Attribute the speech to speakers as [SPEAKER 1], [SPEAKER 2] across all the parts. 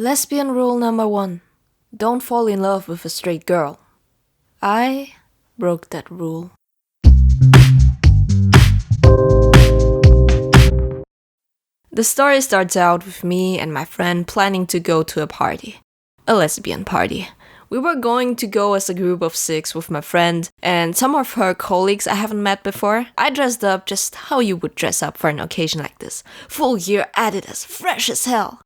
[SPEAKER 1] Lesbian rule number 1. Don't fall in love with a straight girl. I broke that rule. The story starts out with me and my friend planning to go to a party. A lesbian party. We were going to go as a group of 6 with my friend and some of her colleagues I haven't met before. I dressed up just how you would dress up for an occasion like this. Full gear Adidas, fresh as hell.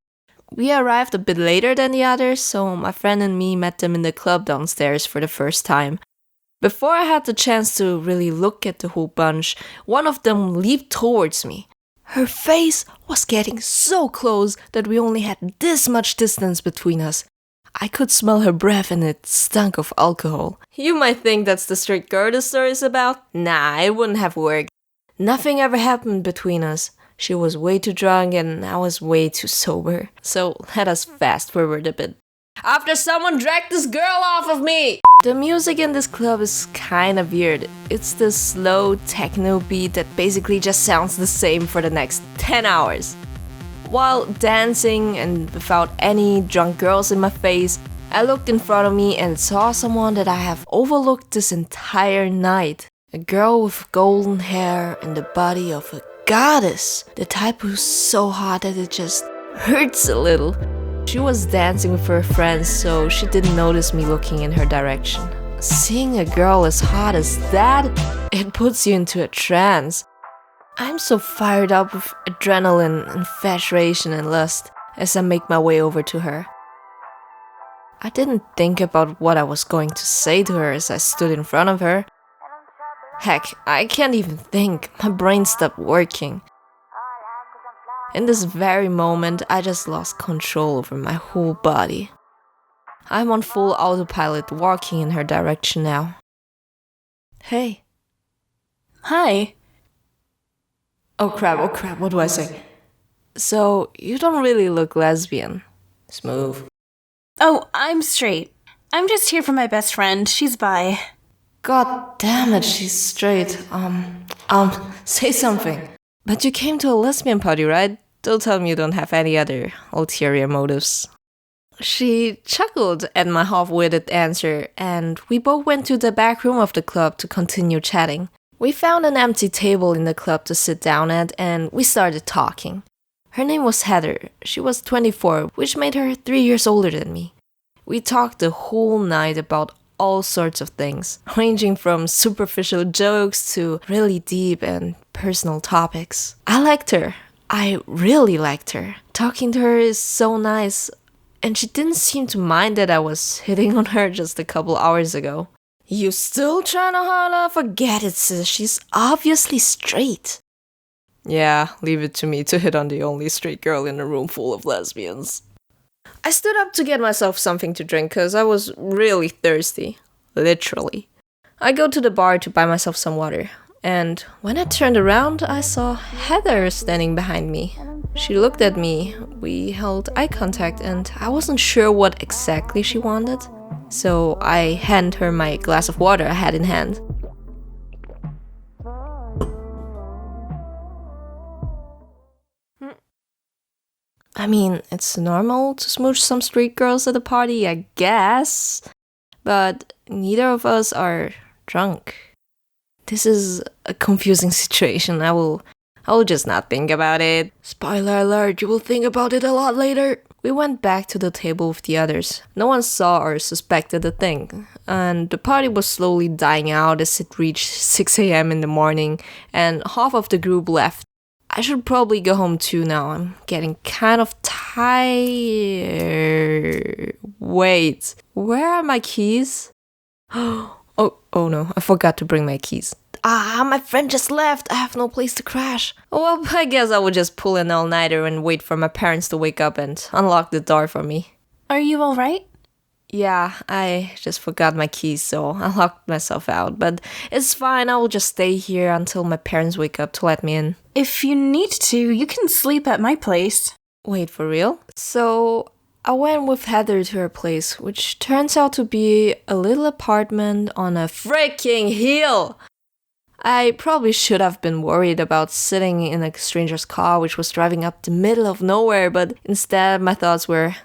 [SPEAKER 1] We arrived a bit later than the others, so my friend and me met them in the club downstairs for the first time. Before I had the chance to really look at the whole bunch, one of them leaped towards me. Her face was getting so close that we only had this much distance between us. I could smell her breath and it stunk of alcohol. You might think that's the straight girl the story is about. Nah, it wouldn't have worked. Nothing ever happened between us. She was way too drunk and I was way too sober. So let us fast forward a bit. After someone dragged this girl off of me! The music in this club is kinda weird. It's this slow techno beat that basically just sounds the same for the next 10 hours. While dancing and without any drunk girls in my face, I looked in front of me and saw someone that I have overlooked this entire night. A girl with golden hair and the body of a goddess. The type who's so hot that it just hurts a little. She was dancing with her friends, so she didn't notice me looking in her direction. Seeing a girl as hot as that, it puts you into a trance. I'm so fired up with adrenaline, infatuation and lust as I make my way over to her. I didn't think about what I was going to say to her as I stood in front of her. Heck, I can't even think. My brain stopped working. In this very moment, I just lost control over my whole body. I'm on full autopilot, walking in her direction now. Hey.
[SPEAKER 2] Hi.
[SPEAKER 1] Oh crap, what do I say? So, you don't really look lesbian. Smooth.
[SPEAKER 2] Oh, I'm straight. I'm just here for my best friend. She's bi.
[SPEAKER 1] God damn it, she's straight. Say something. But you came to a lesbian party, right? Don't tell me you don't have any other ulterior motives. She chuckled at my half-witted answer, and we both went to the back room of the club to continue chatting. We found an empty table in the club to sit down at, and we started talking. Her name was Heather. She was 24, which made her 3 years older than me. We talked the whole night about all sorts of things, ranging from superficial jokes to really deep and personal topics. I liked her. I really liked her. Talking to her is so nice, and she didn't seem to mind that I was hitting on her just a couple hours ago. You still trying to holler? Forget it, sis. She's obviously straight. Yeah, leave it to me to hit on the only straight girl in a room full of lesbians. I stood up to get myself something to drink because I was really thirsty. Literally. I go to the bar to buy myself some water. And when I turned around, I saw Heather standing behind me. She looked at me, we held eye contact, and I wasn't sure what exactly she wanted. So I handed her my glass of water I had in hand. I mean, it's normal to smooch some street girls at a party, I guess. But neither of us are drunk. This is a confusing situation. I will just not think about it. Spoiler alert, you will think about it a lot later. We went back to the table with the others. No one saw or suspected a thing. And the party was slowly dying out as it reached 6 a.m. in the morning, and half of the group left. I should probably go home too now. I'm getting kind of tired. Wait, where are my keys? Oh no, I forgot to bring my keys. My friend just left. I have no place to crash. Well, I guess I would just pull an all-nighter and wait for my parents to wake up and unlock the door for me.
[SPEAKER 2] Are you alright?
[SPEAKER 1] Yeah, I just forgot my keys, so I locked myself out. But it's fine, I will just stay here until my parents wake up to let me in.
[SPEAKER 2] If you need to, you can sleep at my place.
[SPEAKER 1] Wait, for real? So I went with Heather to her place, which turns out to be a little apartment on a freaking hill. I probably should have been worried about sitting in a stranger's car which was driving up the middle of nowhere, but instead my thoughts were,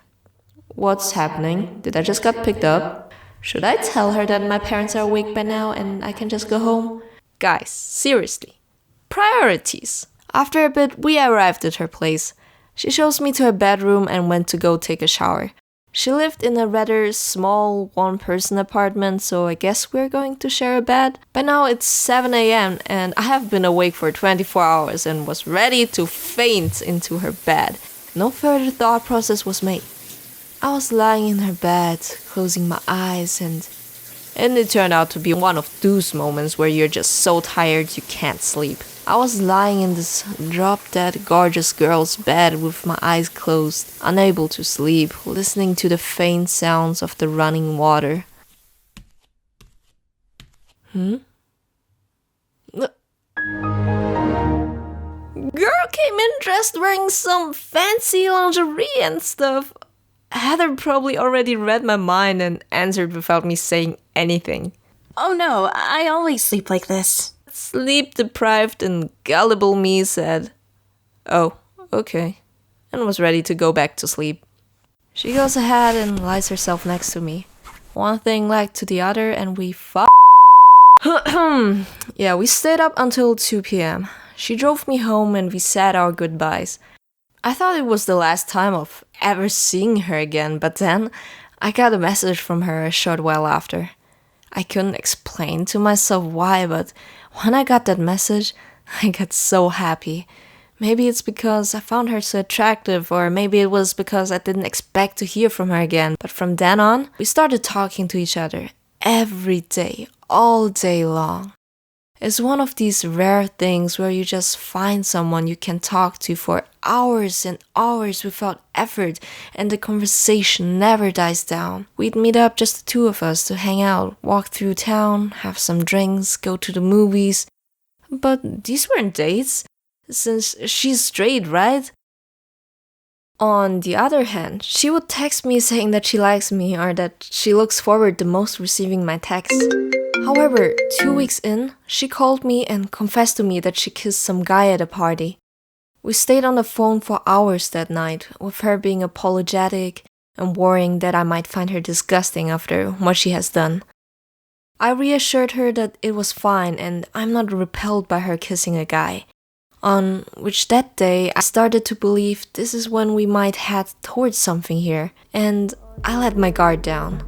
[SPEAKER 1] What's happening? Did I just got picked up? Should I tell her that my parents are awake by now and I can just go home? Guys, seriously. Priorities. After a bit, we arrived at her place. She shows me to her bedroom and went to go take a shower. She lived in a rather small one-person apartment, so I guess we're going to share a bed. By now it's 7 a.m. and I have been awake for 24 hours and was ready to faint into her bed. No further thought process was made. I was lying in her bed, closing my eyes, and it turned out to be one of those moments where you're just so tired you can't sleep. I was lying in this drop-dead gorgeous girl's bed with my eyes closed, unable to sleep, listening to the faint sounds of the running water. Girl came in dressed wearing some fancy lingerie and stuff. Heather probably already read my mind and answered without me saying anything.
[SPEAKER 2] Oh no, I always sleep like this.
[SPEAKER 1] Sleep-deprived and gullible me said, "Oh, okay," and was ready to go back to sleep. She goes ahead and lies herself next to me. One thing led to the other and we Yeah, we stayed up until 2 p.m. She drove me home and we said our goodbyes. I thought it was the last time of ever seeing her again, but then I got a message from her a short while after. I couldn't explain to myself why, but when I got that message, I got so happy. Maybe it's because I found her so attractive, or maybe it was because I didn't expect to hear from her again. But from then on, we started talking to each other every day, all day long. It's one of these rare things where you just find someone you can talk to for hours and hours without effort, and the conversation never dies down. We'd meet up, just the two of us, to hang out, walk through town, have some drinks, go to the movies. But these weren't dates, since she's straight, right? On the other hand, she would text me saying that she likes me or that she looks forward the most receiving my texts. However, 2 weeks in, she called me and confessed to me that she kissed some guy at a party. We stayed on the phone for hours that night, with her being apologetic and worrying that I might find her disgusting after what she has done. I reassured her that it was fine and I'm not repelled by her kissing a guy. On which that day, I started to believe this is when we might head towards something here, and I let my guard down.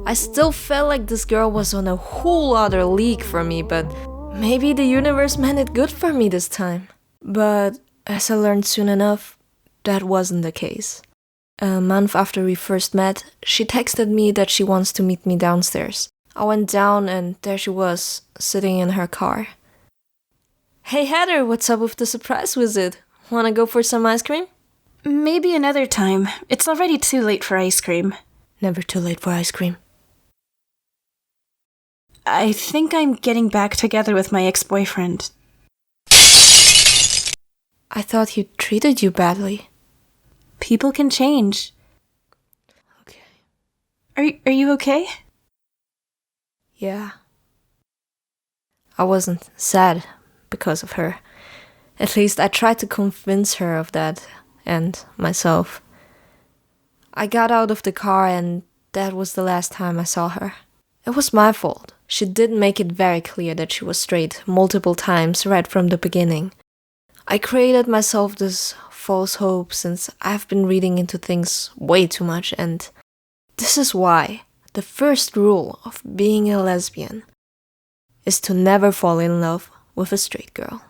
[SPEAKER 1] I still felt like this girl was on a whole other league for me, but maybe the universe meant it good for me this time. But as I learned soon enough, that wasn't the case. A month after we first met, she texted me that she wants to meet me downstairs. I went down and there she was, sitting in her car. "Hey Heather, what's up with the surprise visit? Wanna go for some ice cream?"
[SPEAKER 2] Maybe another time. It's already too late for ice cream.
[SPEAKER 1] Never too late for ice cream.
[SPEAKER 2] I think I'm getting back together with my ex-boyfriend.
[SPEAKER 1] I thought he treated you badly.
[SPEAKER 2] People can change.
[SPEAKER 1] Okay.
[SPEAKER 2] Are you okay?
[SPEAKER 1] Yeah. I wasn't sad because of her. At least I tried to convince her of that, and myself. I got out of the car and that was the last time I saw her. It was my fault. She did make it very clear that she was straight multiple times right from the beginning. I created myself this false hope since I've been reading into things way too much, and this is why the first rule of being a lesbian is to never fall in love with a straight girl.